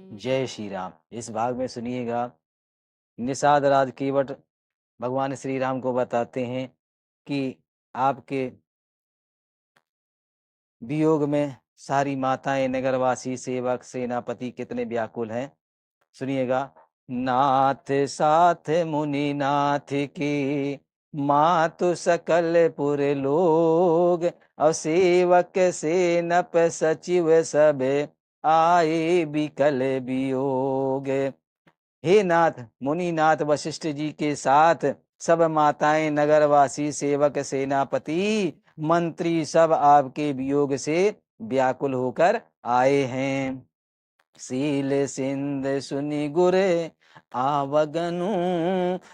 जय श्री राम। इस भाग में सुनिएगा, निषाद राज केवट भगवान श्री राम को बताते हैं कि आपके वियोग में सारी माताएं, नगरवासी, सेवक, सेनापति कितने व्याकुल हैं। सुनिएगा। नाथ साथ मुनि नाथ की, मातु सकल पुर लोग, और सेवक सेनप सचिव सब, आए बिकल वियोग। हे नाथ, मुनिनाथ वशिष्ठ जी के साथ सब माताएं, नगरवासी, सेवक, सेनापति, मंत्री सब आपके वियोग से व्याकुल होकर आए हैं। सील सिंध सुनि गुर आवगनु,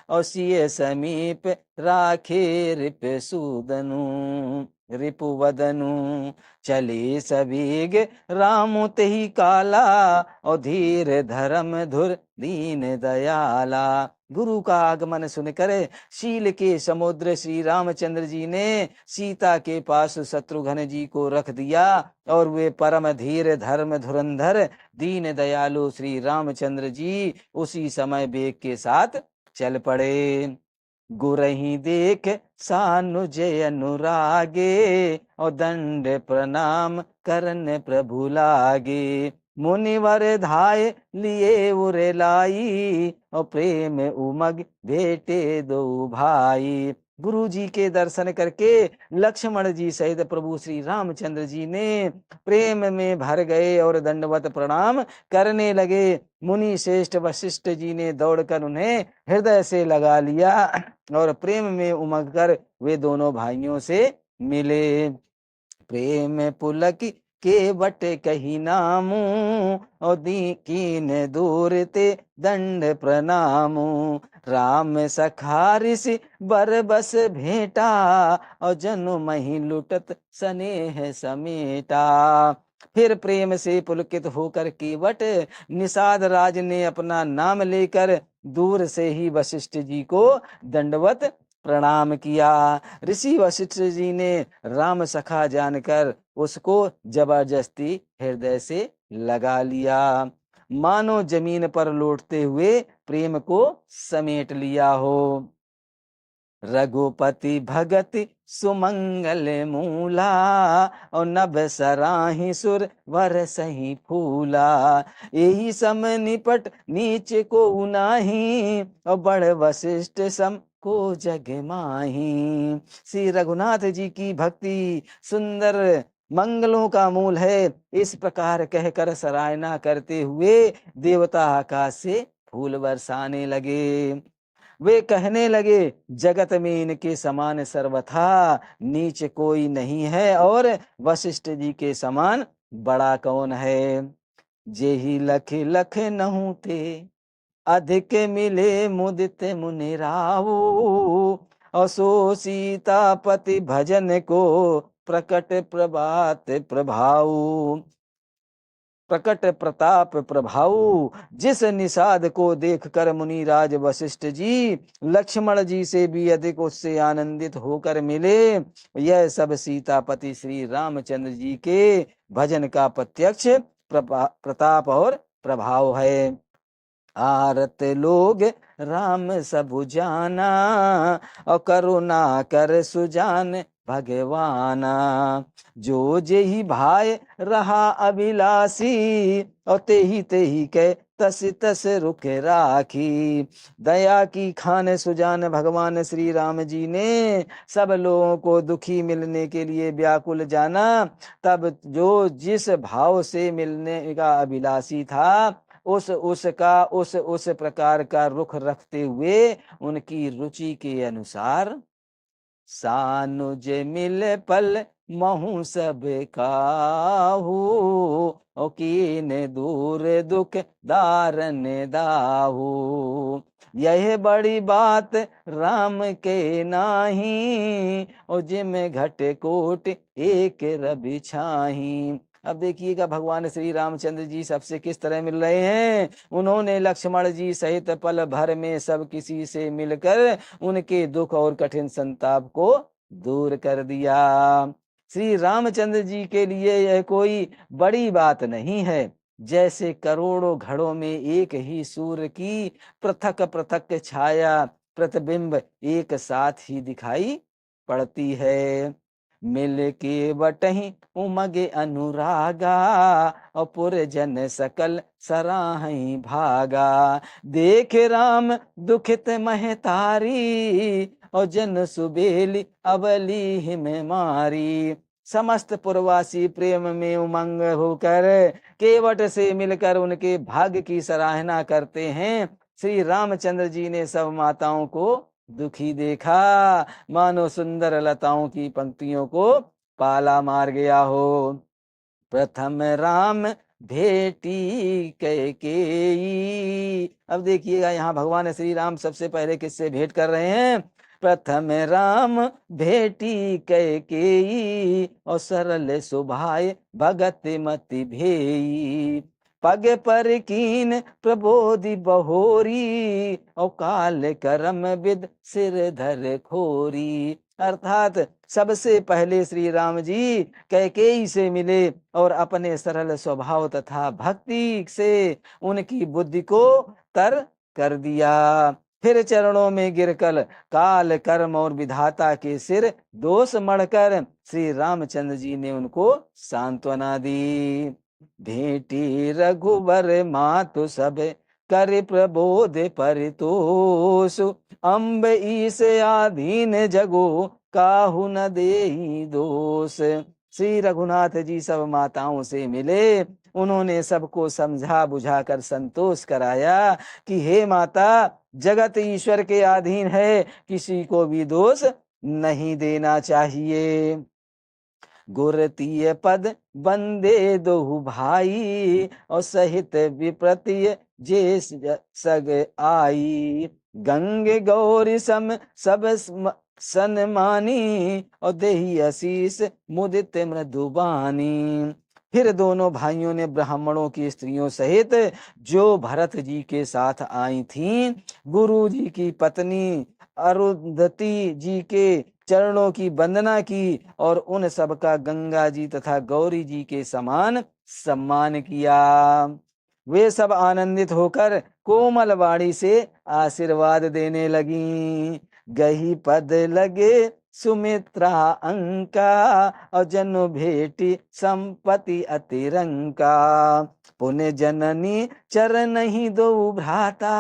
और सिय समीप राखे रिप सूदनु। रिपुवदनु चले सबीग, रामु तेहि काला, और धीर धर्म धुर दीन दयाला। गुरु का आगमन सुनकर शील के समुद्र श्री रामचंद्र जी ने सीता के पास शत्रुघ्न जी को रख दिया, और वे परम धीर धर्म धुरंधर दीन दयालु श्री रामचंद्र जी उसी समय वेग के साथ चल पड़े। गुरही देख सानुज अनुरागे, और दंड प्रणाम करन प्रभु लागे। मुनिवर धाय लिए उरे लाई, और प्रेम उमग भेटे दो भाई। गुरु जी के दर्शन करके लक्ष्मण जी सहित प्रभु श्री रामचंद्र जी ने प्रेम में भर गए और दंडवत प्रणाम करने लगे। मुनि श्रेष्ठ वशिष्ठ जी ने दौड़कर उन्हें हृदय से लगा लिया, और प्रेम में उमग कर वे दोनों भाइयों से मिले। प्रेम पुलक के बट कही नामू, और दी कीन दूर ते दंड प्रणामू। राम सखारिस बर बस भेटा, और जनु मही लुटत स्नेह समेटा। फिर प्रेम से पुलकित होकर केवट निषाद राज ने अपना नाम लेकर दूर से ही वशिष्ठ जी को दंडवत प्रणाम किया। ऋषि वशिष्ठ जी ने राम सखा जानकर उसको जबरदस्ती हृदय से लगा लिया, मानो जमीन पर लौटते हुए प्रेम को समेट लिया हो। रघुपति भगत सुमंगल मूला, और नभ सराही सुर वर सही फूला। यही सम निपट नीच को उनाही, और बड़ वशिष्ठ सम को जग माही। श्री रघुनाथ जी की भक्ति सुंदर मंगलों का मूल है। इस प्रकार कहकर सराहना करते हुए देवता आकाश से फूल बरसाने लगे। वे कहने लगे, जगत में इनके समान सर्वथा नीच कोई नहीं है, और वशिष्ठ जी के समान बड़ा कौन है। जेहि लख लख नहु थे, अधिक मिले मुदित मुनि राहु, और सो सीतापति भजन को प्रकट प्रभात प्रभाऊ। प्रकट प्रताप प्रभाऊ। जिस निषाद को देखकर मुनिराज वशिष्ठ जी लक्ष्मण जी से भी अधिक उससे आनंदित होकर मिले, यह सब सीतापति श्री रामचंद्र जी के भजन का प्रत्यक्ष प्रताप और प्रभाव है। आरत लोग राम सबु जाना, और करुणा कर सुजान भगवाना। जो जेहि भाई रहा अभिलाषी, और तेहि तेहि के तस तस रुख राखी। दया की खान सुजान भगवान श्री राम जी ने सब लोगों को दुखी मिलने के लिए व्याकुल जाना। तब जो जिस भाव से मिलने का अभिलाषी था, उस प्रकार का रुख रखते हुए उनकी रुचि के अनुसार सानुज मिल पल महु सब काहू, ओ कीन दूर दुख दारन दाहू। यह बड़ी बात राम के नाही, और जिम घट कोट एक रवि छाही। अब देखिएगा भगवान श्री रामचंद्र जी सबसे किस तरह मिल रहे हैं। उन्होंने लक्ष्मण जी सहित पल भर में सब किसी से मिलकर उनके दुख और कठिन संताप को दूर कर दिया। श्री रामचंद्र जी के लिए यह कोई बड़ी बात नहीं है। जैसे करोड़ों घड़ों में एक ही सूर्य की पृथक पृथक छाया प्रतिबिंब एक साथ ही दिखाई पड़ती है। मिल के बटही उमगे अनुरागा और पुर जन सकल सराहई भागा। देख राम दुखित महतारी और जन सुबेली अबली हिम मारी। समस्त पुरवासी प्रेम में उमंग होकर केवट से मिलकर उनके भाग्य की सराहना करते हैं। श्री रामचंद्र जी ने सब माताओं को दुखी देखा, मानो सुंदर लताओं की पंक्तियों को पाला मार गया हो। प्रथम राम भेटी कैकेयी। अब देखिएगा यहाँ भगवान श्री राम सबसे पहले किससे भेंट कर रहे हैं। प्रथम राम भेटी कैकेयी और सरल सुभाय भगत मति भेई। पग पर कीन प्रबोधि बहोरी और काल करम विद सिर धर खोरी। अर्थात सबसे पहले श्री राम जी कैकेयी से मिले और अपने सरल स्वभाव तथा भक्ति से उनकी बुद्धि को तर कर दिया। फिर चरणों में गिरकर काल कर्म और विधाता के सिर दोष मढ़कर श्री रामचंद्र जी ने उनको सांत्वना दी। भेटी रघुबर मातु सब कर प्रबोध परितोष। अम्ब ईस आधीन जगो काहू न देई दोष। श्री रघुनाथ जी सब माताओं से मिले, उन्होंने सबको समझा बुझाकर संतोष कराया कि हे माता, जगत ईश्वर के अधीन है, किसी को भी दोष नहीं देना चाहिए। गुरतीय पद बंदे दोहु भाई और सहित विप्रतिय जे सग आई। गंगे गौरी सम सब सन्मानी और देही आशीष मुदित मृदुबानी। फिर दोनों भाइयों ने ब्राह्मणों की स्त्रियों सहित जो भरत जी के साथ आई थीं, गुरु जी की पत्नी अरुंधति जी के चरणों की वंदना की और उन सबका गंगा जी तथा गौरी जी के समान सम्मान किया। वे सब आनंदित होकर कोमल वाणी से आशीर्वाद देने लगी। गही पद लगे सुमित्रा अंका और जनु भेटी संपत्ति अतिरंका। पुण्य जननी चरण ही दो भ्राता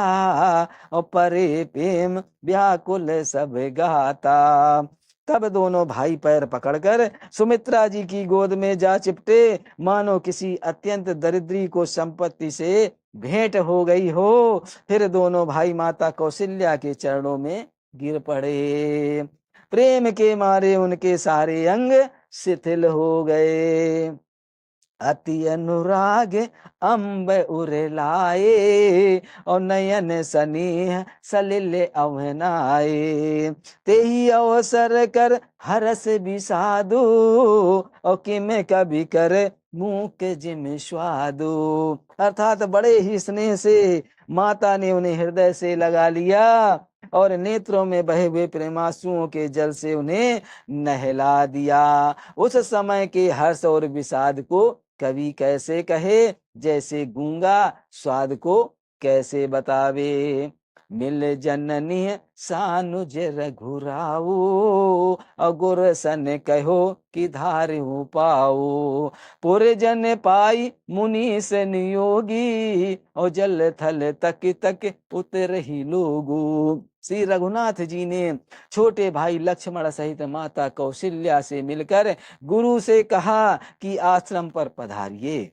और परे प्रेम व्याकुल सब गाता। तब दोनों भाई पैर पकड़कर सुमित्रा जी की गोद में जा चिपटे, मानो किसी अत्यंत दरिद्री को संपत्ति से भेंट हो गई हो। फिर दोनों भाई माता कौशल्या के चरणों में गिर पड़े। प्रेम के मारे उनके सारे अंग शिथिल हो गए। अति अनुराग अम्ब उरलाए और नयन सनेह सलिल अवनाए। तेहि अवसर कर हरस विषादु और किम कभी कर मूक जिम स्वादु। अर्थात बड़े ही स्नेह से माता ने उन्हें हृदय से लगा लिया और नेत्रों में बहे हुए प्रेमांसुओं के जल से उन्हें नहला दिया। उस समय के हर्ष और विषाद को कवि कैसे कहे, जैसे गूंगा स्वाद को कैसे बतावे। मिल जननी सानुज रघुराऊ और गुर सन कहो कि धारु पाओ। पुर जन पाई मुनि से नियोगी और जल थल तक तक उतर ही लोगू। श्री रघुनाथ जी ने छोटे भाई लक्ष्मण सहित माता कौशल्या से मिलकर गुरु से कहा कि आश्रम पर पधारिए।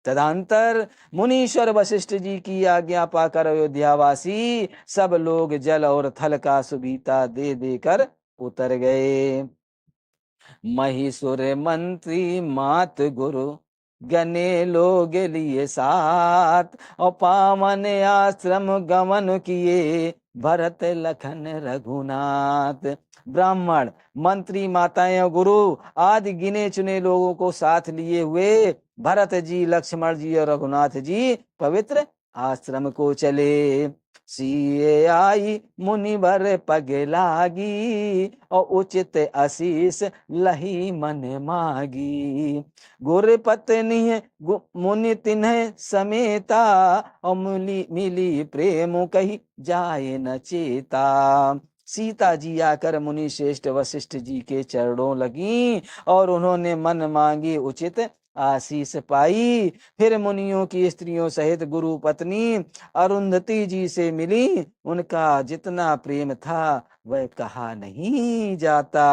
तदंतर मुनीश्वर वशिष्ठ जी की आज्ञा पाकर अयोध्यावासी सब लोग जल और थल का सुबीता दे देकर उतर गए। महिषुर मंत्री मात गुरु गने लोग लिए साथ और पावन आश्रम गमन किए भरत लखन रघुनाथ। ब्राह्मण मंत्री माताएं गुरु आदि गिने चुने लोगों को साथ लिए हुए भरत जी, लक्ष्मण जी और रघुनाथ जी पवित्र आश्रम को चले। सिए आई मुनिवर पग लागी, और उचित आशीष लही मन मागी। गुर पत्नी मुनि तिन्ह समेता, और मिली प्रेम कही जाए न चेता। सीता जी आकर मुनि श्रेष्ठ वशिष्ठ जी के चरणों लगी, और उन्होंने मन मांगी उचित आशीष पाई। फिर मुनियों की स्त्रियों सहित गुरु पत्नी अरुंधति जी से मिली। उनका जितना प्रेम था वह कहा नहीं जाता।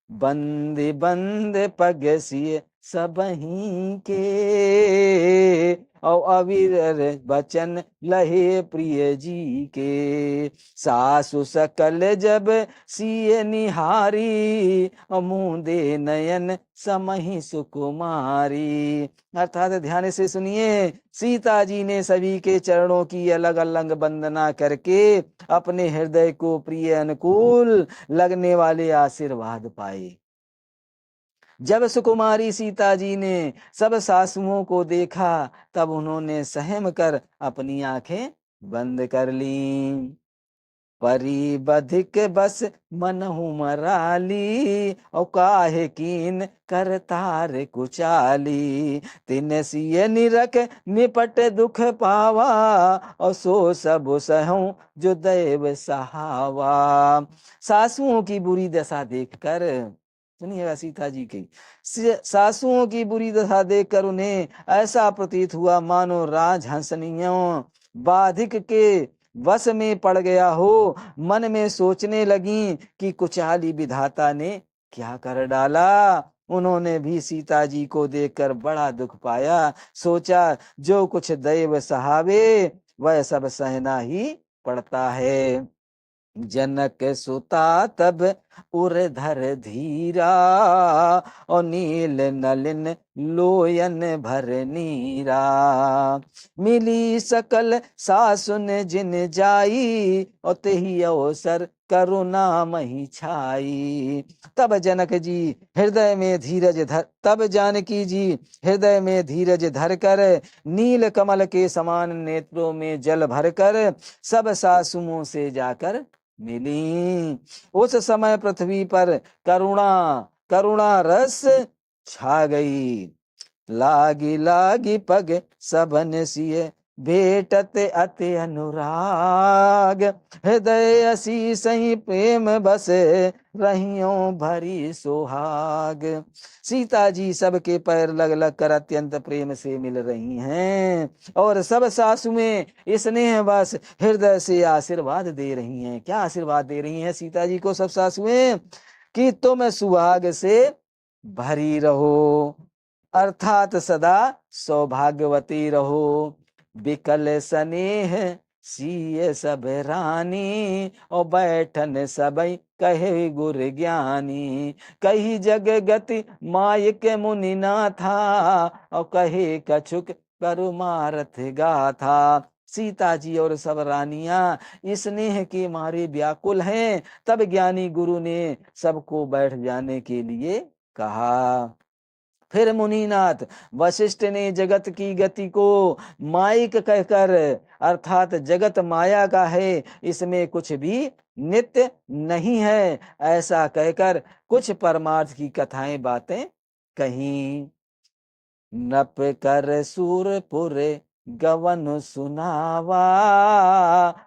बंद बंद पग सिए सबहीं के, और अविरल बचन लहे प्रिय जी के। सासु सकल जब सिए निहारी, और मूंदे नयन समहि सुकुमारी। अर्थात ध्यान से सुनिए, सीता जी ने सभी के चरणों की अलग अलग वंदना करके अपने हृदय को प्रिय अनुकूल लगने वाले आशीर्वाद पाए। जब सुकुमारी सीता जी ने सब सासुओं को देखा, तब उन्होंने सहम कर अपनी आंखें बंद कर ली। परी बधिक बस मनहु मराली, और काहे कीन कर तार कुचाली। तिन सिय निरख निपट दुख पावा, और सो सब सहूं जो दैव सहावा। सासुओं की बुरी दशा देखकर, सुनिएगा सीता जी की, सासुओं की बुरी दशा देखकर उन्हें ऐसा प्रतीत हुआ मानो राजहंसनियों बाधिक के वश में पड़ गया हो। मन में सोचने लगी कि कुचाली विधाता ने क्या कर डाला। उन्होंने भी सीता जी को देखकर बड़ा दुख पाया। सोचा जो कुछ दैव सहावे वह सब सहना ही पड़ता है। जनक सुता तब उरधर धीरा, और नील नलिन लोयन भर नीरा। मिली सकल सासुन जिन जाई, और तेहि अवसर करुणा मही छाई। तब जनक जी हृदय में धीरज धर तब जानकी जी हृदय में धीरज धर कर, नील कमल के समान नेत्रों में जल भरकर सब सासुओं से जाकर मिली। उस समय पृथ्वी पर करुणा करुणा रस छा गई। लागी लागी पग सबन सिए, भेटत अति अनुराग। हृदय असी सही प्रेम बस, रहियों भरी सुहाग। सीता जी सबके पैर लग लग कर अत्यंत प्रेम से मिल रही हैं, और सब सासुएं स्नेह बस हृदय से आशीर्वाद दे रही हैं। क्या आशीर्वाद दे रही हैं सीता जी को सब सासुएं? कि तुम सुहाग से भरी रहो, अर्थात सदा सौभाग्यवती रहो। बिकल स्नेह सिय सब रानी, और बैठन सबई कहे गुर ज्ञानी। कही जग गति मायक मुनि ना था, और कहे कछुक करु मारथ गाथा। सीता जी और सब रानियां स्नेह के मारे व्याकुल हैं। तब ज्ञानी गुरु ने सबको बैठ जाने के लिए कहा। फिर मुनिनाथ वशिष्ठ ने जगत की गति को माइक कहकर, अर्थात जगत माया का है, इसमें कुछ भी नित्य नहीं है, ऐसा कहकर कुछ परमार्थ की कथाएं बातें कहीं। नप कर सूरपुर गवन सुनावा,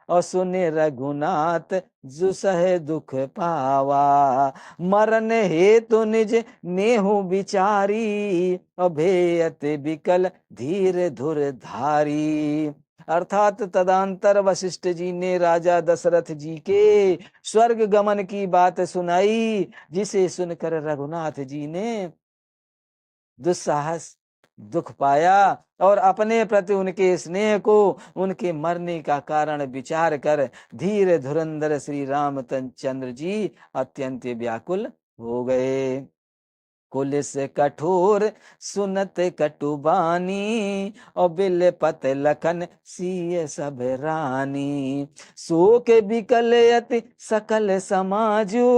और सुने रघुनाथ जुसह दुख पावा। मरण हेतु निज नेहु विचारी, और भेयत बिकल धीर धुर धारी। अर्थात तदांतर वशिष्ठ जी ने राजा दशरथ जी के स्वर्ग गमन की बात सुनाई, जिसे सुनकर रघुनाथ जी ने दुस्साहस दुख पाया, और अपने प्रति उनके स्नेह को उनके मरने का कारण विचार कर धीर धुरंधर श्री रामचंद्र जी अत्यंत व्याकुल हो गए। कुलिस कठोर सुनत कटुबानी, और बिल पत लखन सिय सब रानी। शोक बिकल अति सकल समाजू,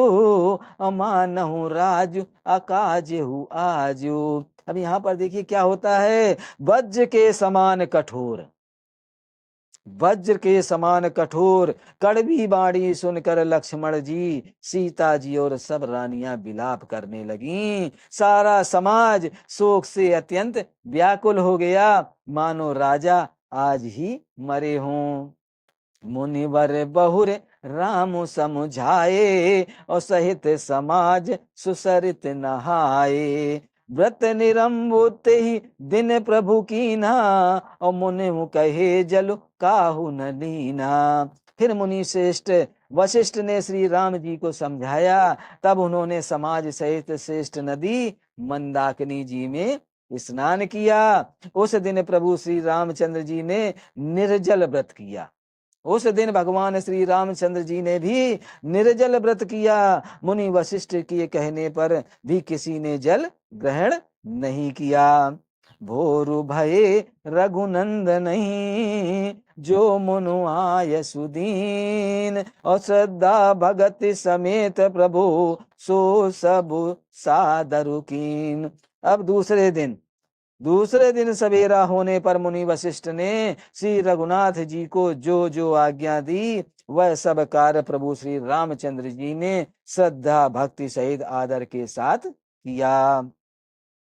अमानहु राजू अकाजहु आजू। अब यहाँ पर देखिए क्या होता है। वज्र के समान कठोर, वज्र के समान कठोर कड़वी बाणी सुनकर लक्ष्मण जी, सीता जी और सब रानियां विलाप करने लगीं। सारा समाज शोक से अत्यंत व्याकुल हो गया, मानो राजा आज ही मरे हों। मुनिवर बहुर राम समुझाए, और सहित समाज सुसरित नहाए। व्रत निरंबुत ही दिन प्रभु कीना, और मुनि कहे जल काहू न लीना। फिर मुनि श्रेष्ठ वशिष्ठ ने श्री राम जी को समझाया। तब उन्होंने समाज सहित श्रेष्ठ नदी मंदाकिनी जी में स्नान किया। उस दिन प्रभु श्री रामचंद्र जी ने निर्जल व्रत किया। उस दिन भगवान श्री रामचंद्र जी ने भी निर्जल व्रत किया। मुनि वशिष्ठ के कहने पर भी किसी ने जल ग्रहण नहीं किया। भोरु भये रघुनंद नहीं, जो मुनु आय सुदीन। और श्रद्धा भगति समेत प्रभु, सो सब सादरु कीन। अब दूसरे दिन सवेरा होने पर मुनि वशिष्ठ ने श्री रघुनाथ जी को जो जो आज्ञा दी, वह सब कार्य प्रभु श्री रामचंद्र जी ने श्रद्धा भक्ति सहित आदर के साथ किया।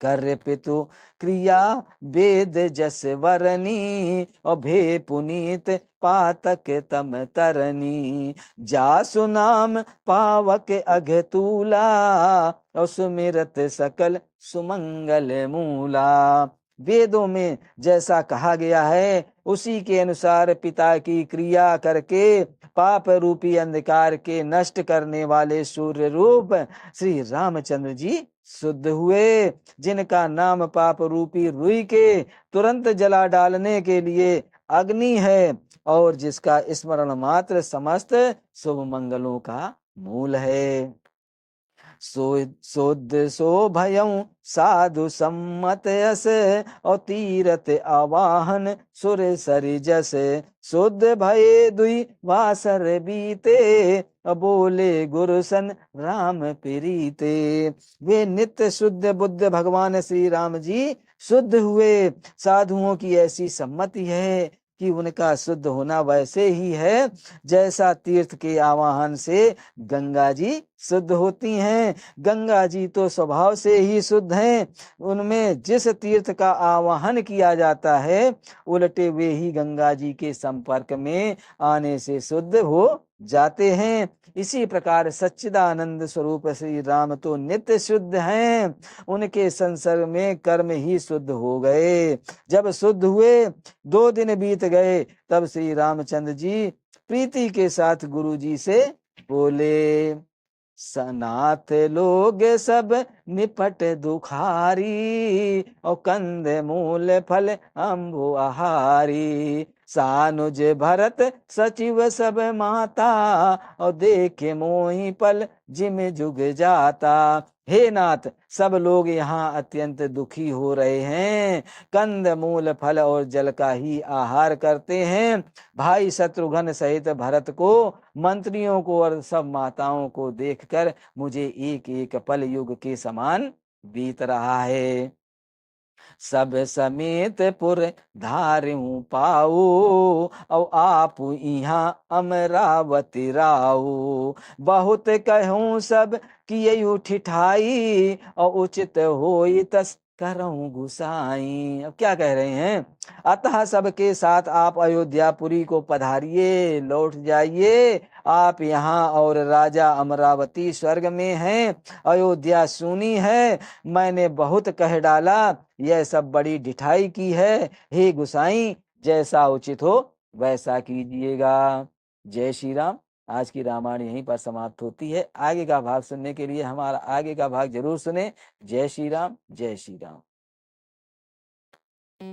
कर पितु क्रिया वेद जस वरनी, और भे पुनीत पातक तम तरनी। जासु नाम पावक अघतूला, और सुमिरत सकल सुमंगल मूला। वेदों में जैसा कहा गया है उसी के अनुसार पिता की क्रिया करके पाप रूपी अंधकार के नष्ट करने वाले सूर्य रूप श्री रामचंद्र जी शुद्ध हुए, जिनका नाम पाप रूपी रुई के तुरंत जला डालने के लिए अग्नि है, और जिसका स्मरण मात्र समस्त शुभ मंगलों का मूल है। शुद्ध सो भयं साधु सम्मत यस, और तीरथ आवाहन सुर सरिजस। शुद्ध भये दुई वासर बीते, बोले गुरुसन राम प्रीते। वे नित्य शुद्ध बुद्ध भगवान श्री राम जी शुद्ध हुए। साधुओं की ऐसी सम्मति है कि उनका शुद्ध होना वैसे ही है जैसा तीर्थ के आवाहन से गंगा जी शुद्ध होती हैं। गंगा जी तो स्वभाव से ही शुद्ध हैं, उनमें जिस तीर्थ का आवाहन किया जाता है उल्टे वे ही गंगा जी के संपर्क में आने से शुद्ध हो जाते हैं। इसी प्रकार सच्चिदानंद स्वरूप श्री राम तो नित्य शुद्ध हैं, उनके संसर्ग में कर्म ही शुद्ध हो गए। जब शुद्ध हुए 2 दिन बीत गए, तब श्री रामचंद्र जी प्रीति के साथ गुरु जी से बोले। सनाथ लोग सब निपट दुखारी, और कंद मूल फल अम्बु आहारी। सानुज भरत सचिव सब माता, और देखे मोहि पल जिम जुग जाता। हे नाथ, सब लोग यहाँ अत्यंत दुखी हो रहे हैं, कंद मूल फल और जल का ही आहार करते हैं। भाई शत्रुघ्न सहित भरत को, मंत्रियों को और सब माताओं को देखकर मुझे एक एक पल युग के समान बीत रहा है। सब समेत पुर धारू पाऊ, और आप यहाँ अमरावती राऊ। बहुत कहूँ सब किए ठिठाई, और उचित होई तस करऊं गुसाई। अब क्या कह रहे हैं? अतः सबके साथ आप अयोध्यापुरी को पधारिए, लौट जाइए। आप यहाँ और राजा अमरावती स्वर्ग में हैं, अयोध्या सुनी है, मैंने बहुत कह डाला, यह सब बड़ी ढिठाई की है। हे गुसाई, जैसा उचित हो वैसा कीजिएगा। जय श्री राम। आज की रामायण यहीं पर समाप्त होती है। आगे का भाग सुनने के लिए हमारा आगे का भाग जरूर सुने। जय श्री राम, जय श्री राम।